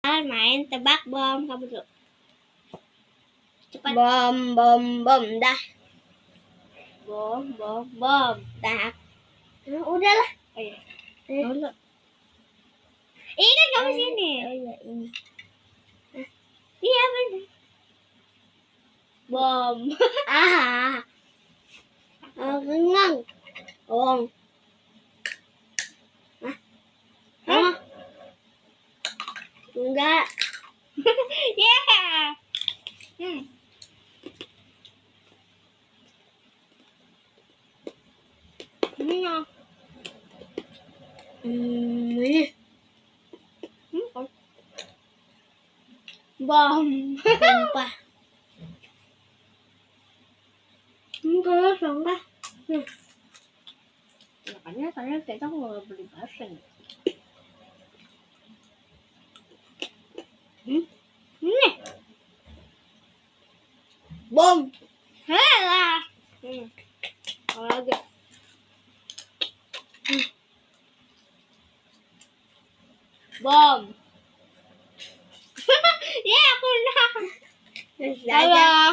Main tebak bom. Kamu dulu. Cepat. Bom, bom, bom. Dah. Bom, bom, bom. Dah. Udahlah. Oh iya. Dulu. Ini kan kamu sini. Oh iya, ini. Iya benar. Bom. Rengang. Bom. Enggak. Yeah. Ini ya. Ini. Bom. Sumpah. Enggak, sumpah. Makanya saya kita mau beli baseng. Ini. Bom. Halah. Kalau lagi. Bom. Ya, aku udah. Dadah.